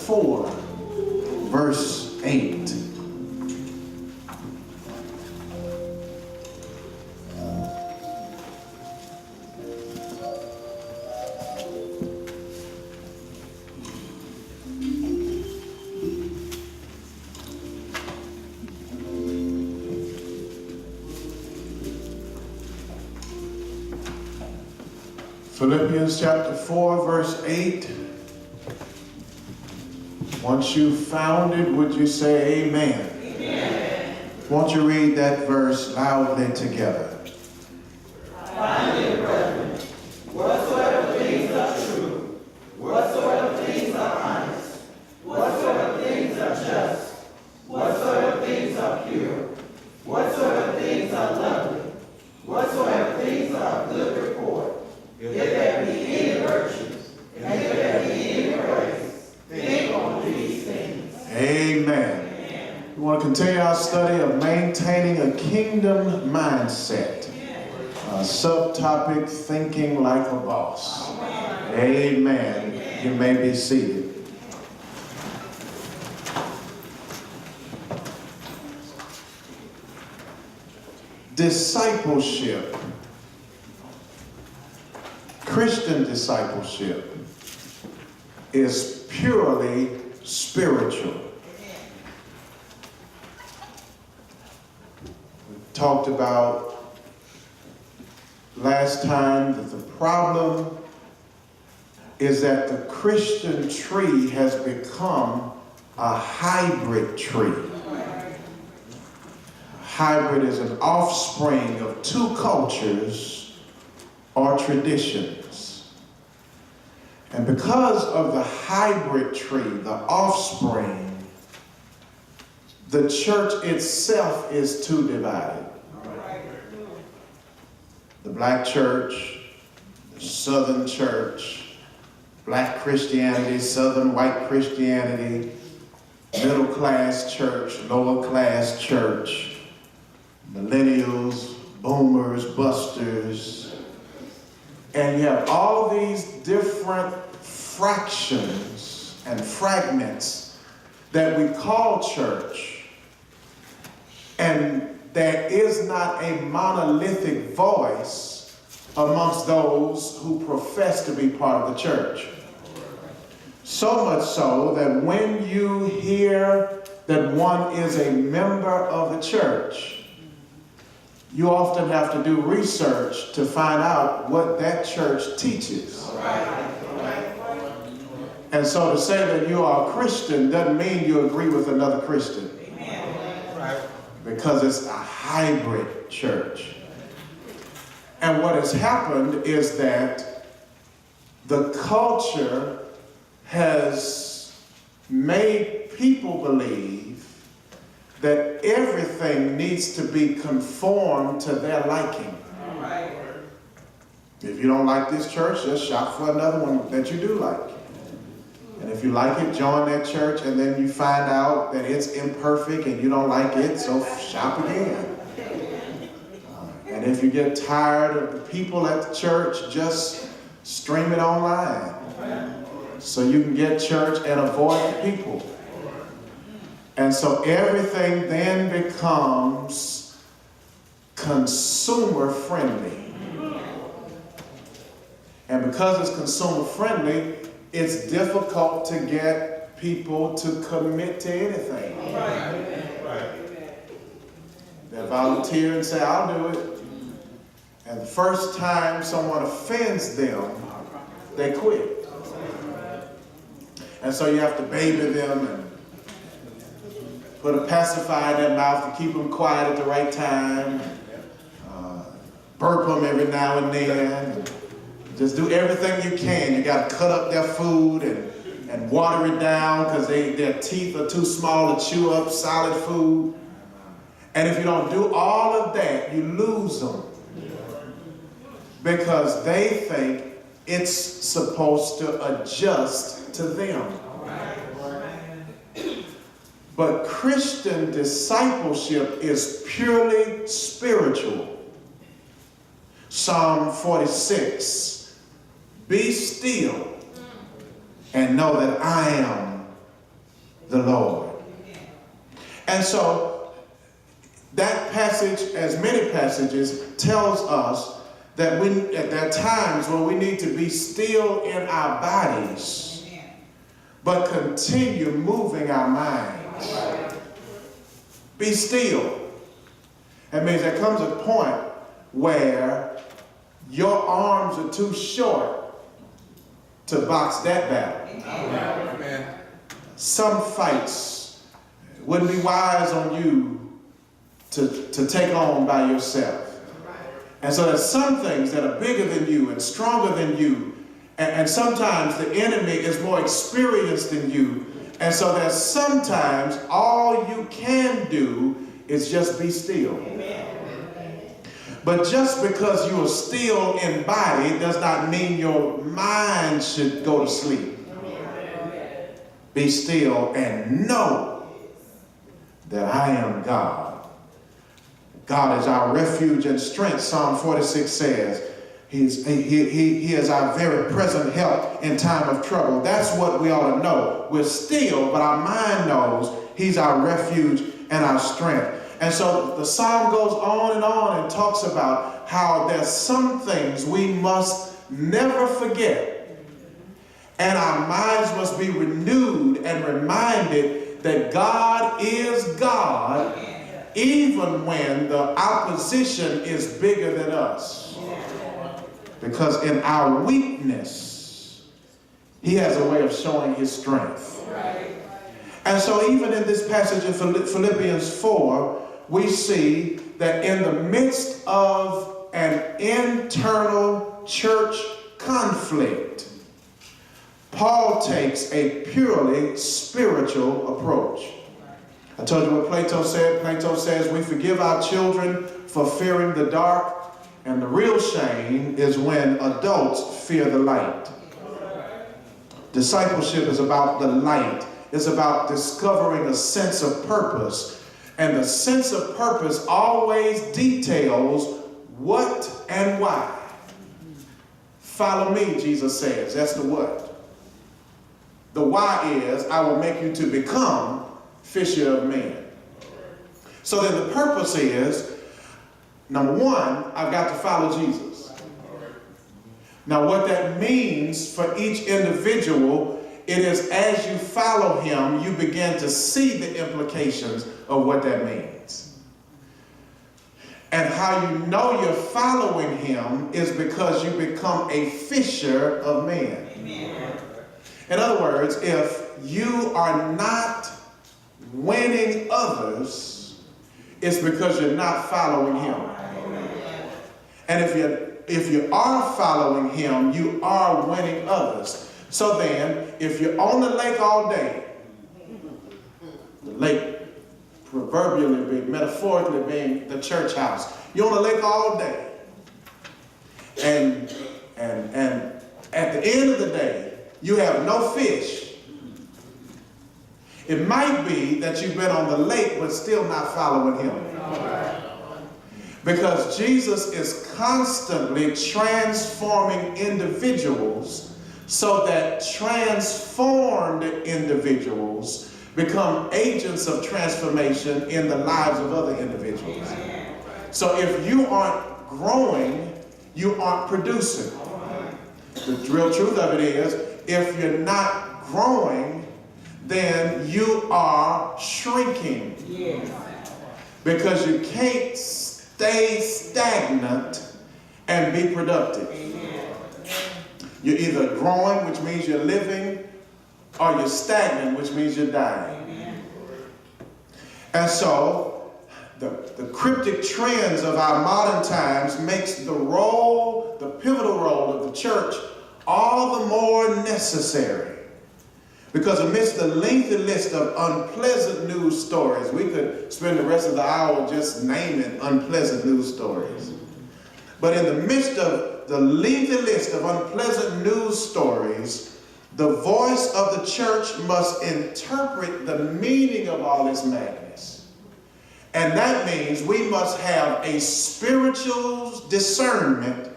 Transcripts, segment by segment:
4, verse 8. Philippians chapter 4, verse 8. Once you found it, would you say amen? Amen. Won't you read that verse loudly together? Finally, brethren, whatsoever things are true, whatsoever things are honest, whatsoever things are just, whatsoever things are pure, whatsoever things are lovely, whatsoever things are of good report, if there be any virtue, and if there be any praise, think on these things. Amen. We want to continue our study of maintaining a kingdom mindset. Subtopic, thinking like a boss. Amen. You may be seated. Discipleship. Christian discipleship is purely spiritual. We talked about last time that the problem is that the Christian tree has become a hybrid tree. Hybrid is an offspring of two cultures or traditions. And because of the hybrid tree, the offspring, the church itself is too divided. The black church, the southern church, black Christianity, southern white Christianity, middle class church, lower class church, millennials, boomers, busters, and you have all these different fractions and fragments that we call church, and there is not a monolithic voice amongst those who profess to be part of the church. So much so that when you hear that one is a member of a church, you often have to do research to find out what that church teaches. And so to say that you are a Christian doesn't mean you agree with another Christian. Because it's a hybrid church. And what has happened is that the culture has made people believe that everything needs to be conformed to their liking. If you don't like this church, just shop for another one that you do like. And if you like it, join that church, and then you find out that it's imperfect and you don't like it, so shop again. And if you get tired of the people at the church, just stream it online so you can get church and avoid the people. And so everything then becomes consumer friendly. And because it's consumer friendly, it's difficult to get people to commit to anything. They volunteer and say, I'll do it. And the first time someone offends them, they quit. And so you have to baby them and put a pacifier in their mouth to keep them quiet at the right time. Burp them every now and then. Just do everything you can. You got to cut up their food and water it down because their teeth are too small to chew up solid food. And if you don't do all of that, you lose them. Because they think it's supposed to adjust to them. But Christian discipleship is purely spiritual. Psalm 46, be still and know that I am the Lord. And so that passage, as many passages, tells us that there are times when we need to be still in our bodies, but continue moving our minds. Be still. That means there comes a point where your arms are too short to box that battle. Amen. Some fights wouldn't be wise on you to take on by yourself. And so there's some things that are bigger than you and stronger than you. And sometimes the enemy is more experienced than you. And so there's sometimes all you can do is just be still. Amen. But just because you are still in body does not mean your mind should go to sleep. Amen. Be still and know that I am God. God is our refuge and strength. Psalm 46 says he is our very present help in time of trouble. That's what we ought to know. We're still, but our mind knows he's our refuge and our strength. And so the psalm goes on and talks about how there's some things we must never forget. And our minds must be renewed and reminded that God is God, even when the opposition is bigger than us. Because in our weakness, he has a way of showing his strength. And so even in this passage in Philippians 4, we see that in the midst of an internal church conflict, Paul takes a purely spiritual approach. I told you what Plato said. Plato says we forgive our children for fearing the dark, and the real shame is when adults fear the light. Discipleship is about the light. It's about discovering a sense of purpose. And the sense of purpose always details what and why. Follow me, Jesus says. That's the what. The why is, I will make you to become fisher of men. So then the purpose is, number one, I've got to follow Jesus. Now what that means for each individual, it is as you follow him, you begin to see the implications of what that means. And how you know you're following him is because you become a fisher of men. Amen. In other words, if you are not winning others, it's because you're not following him. Amen. And if you are following him, you are winning others. So then, if you're on the lake all day, the lake proverbially metaphorically being the church house, you're on the lake all day, and at the end of the day, you have no fish. It might be that you've been on the lake but still not following him. Because Jesus is constantly transforming individuals so that transformed individuals become agents of transformation in the lives of other individuals. So if you aren't growing, you aren't producing. The real truth of it is, if you're not growing, then you are shrinking. Because you can't stay stagnant and be productive. You're either growing, which means you're living, or you're stagnant, which means you're dying. Amen. And so, the cryptic trends of our modern times makes the pivotal role of the church all the more necessary. Because amidst the lengthy list of unpleasant news stories, we could spend the rest of the hour just naming unpleasant news stories. But in the midst of the lengthy list of unpleasant news stories, the voice of the church must interpret the meaning of all this madness. And that means we must have a spiritual discernment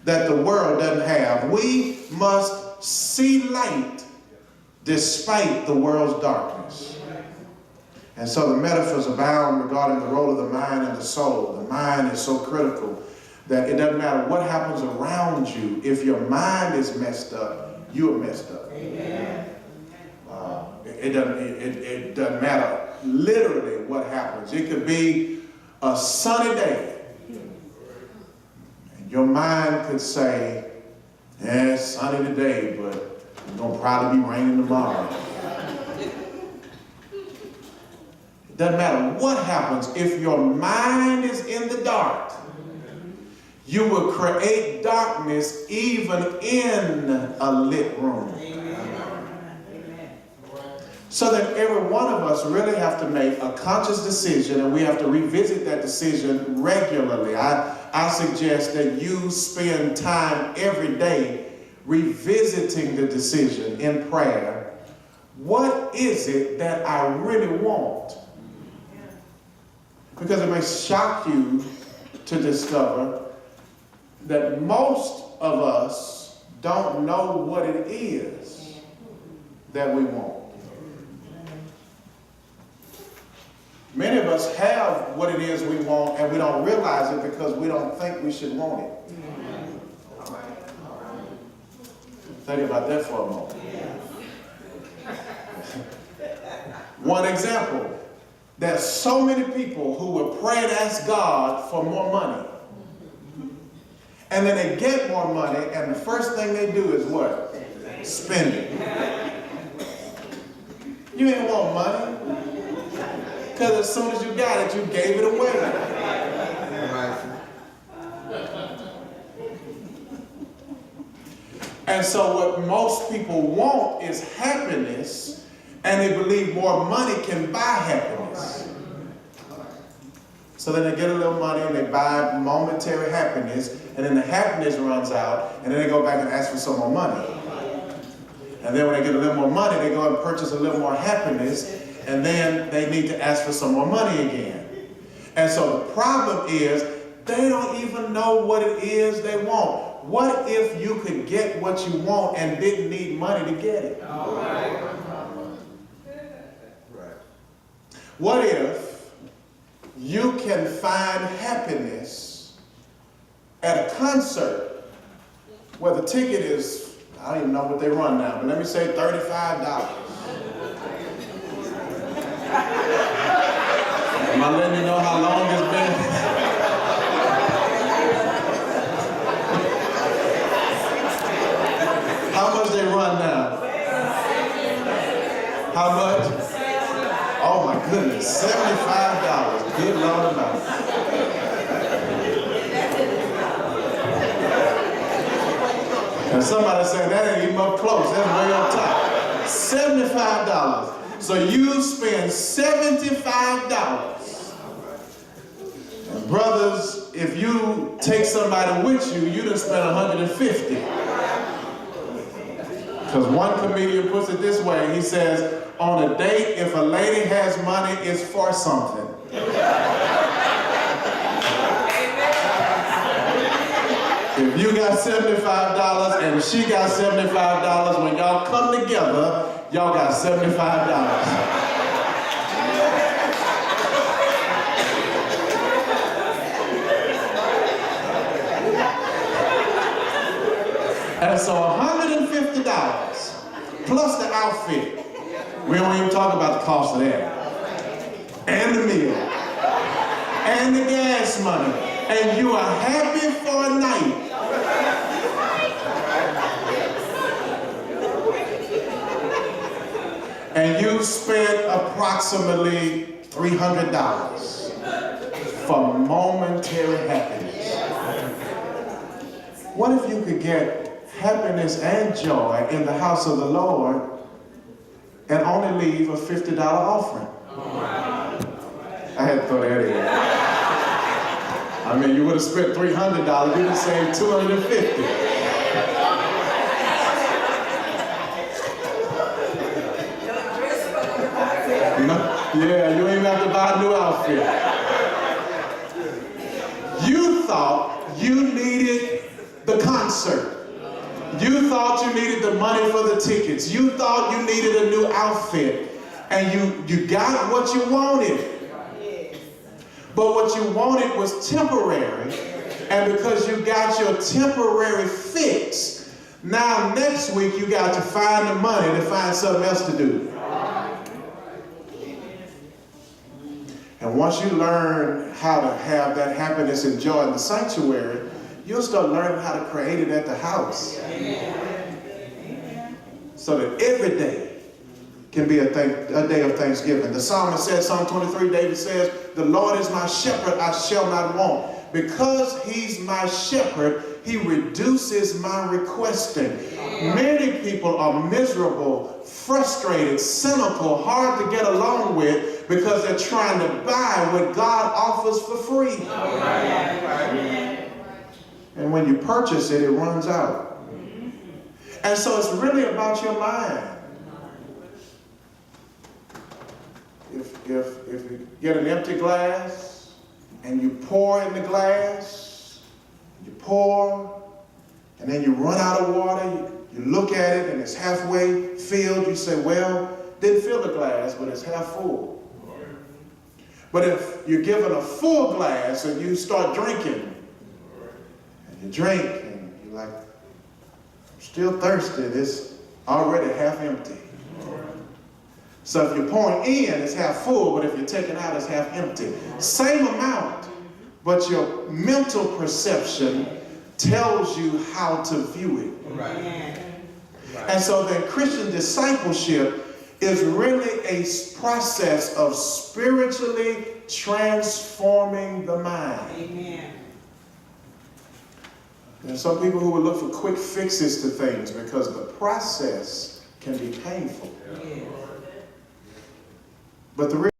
that the world doesn't have. We must see light despite the world's darkness. And so the metaphors abound regarding the role of the mind and the soul. The mind is so critical that it doesn't matter what happens around you. If your mind is messed up, you are messed up. Amen. It doesn't matter literally what happens. It could be a sunny day. And your mind could say, yeah, it's sunny today, but it's going to probably be raining tomorrow. It doesn't matter what happens. If your mind is in the dark, you will create darkness even in a lit room. So that every one of us really have to make a conscious decision, and we have to revisit that decision regularly. I suggest that you spend time every day revisiting the decision in prayer. What is it that I really want? Because it may shock you to discover that most of us don't know what it is that we want. Many of us have what it is we want, and we don't realize it because we don't think we should want it. Think about that for a moment. One example, there's so many people who will pray and ask God for more money. And then they get more money, and the first thing they do is what? Spend it. You ain't want money. Because as soon as you got it, you gave it away. And so what most people want is happiness, and they believe more money can buy happiness. So then they get a little money and they buy momentary happiness, and then the happiness runs out, and then they go back and ask for some more money. And then when they get a little more money, they go and purchase a little more happiness, and then they need to ask for some more money again. And so the problem is they don't even know what it is they want. What if you could get what you want and didn't need money to get it? All right. What if you can find happiness at a concert where the ticket is, I don't even know what they run now, but let me say $35. Am I letting you know how long it's been? How much they run now? How much? Oh my goodness, $75. Good Lord Almighty. And somebody saying that ain't even up close, that's way up top. $75. So you spend $75. And brothers, if you take somebody with you, you done spend $150. Because one comedian puts it this way, he says, on a date, if a lady has money, it's for something. If you got $75 and she got $75, when y'all come together, y'all got $75. And so $150 plus the outfit. We don't even talk about the cost of that. And the meal. And the gas money. And you are happy for a night. And you spent approximately $300 for momentary happiness. What if you could get happiness and joy in the house of the Lord and only leave a $50 offering? I had to throw that in. I mean, you would have spent $300, you would have saved $250. Yeah, you ain't even have to buy a new outfit. You thought you needed the concert. You thought you needed the money for the tickets. You thought you needed a new outfit. And you got what you wanted. But what you wanted was temporary. And because you got your temporary fix, now next week you got to find the money to find something else to do. And once you learn how to have that happiness and joy in the sanctuary, you'll start learning how to create it at the house. So that every day can be a day of thanksgiving. The psalmist says, Psalm 23, David says, the Lord is my shepherd, I shall not want. Because he's my shepherd, he reduces my requesting. Many people are miserable, frustrated, cynical, hard to get along with because they're trying to buy what God offers for free. And when you purchase it, it runs out. And so it's really about your mind. If you get an empty glass and you pour in the glass, you pour, and then you run out of water, you look at it and it's halfway filled, you say, well, didn't fill the glass, but it's half full. But if you're given a full glass and you start drinking, and you drink and you're like, I'm still thirsty, it's already half empty. So if you're pouring in, it's half full, but if you're taking out, it's half empty. Same amount, but your mental perception tells you how to view it. Right. And so then Christian discipleship is really a process of spiritually transforming the mind. Amen. There are some people who will look for quick fixes to things because the process can be painful. But the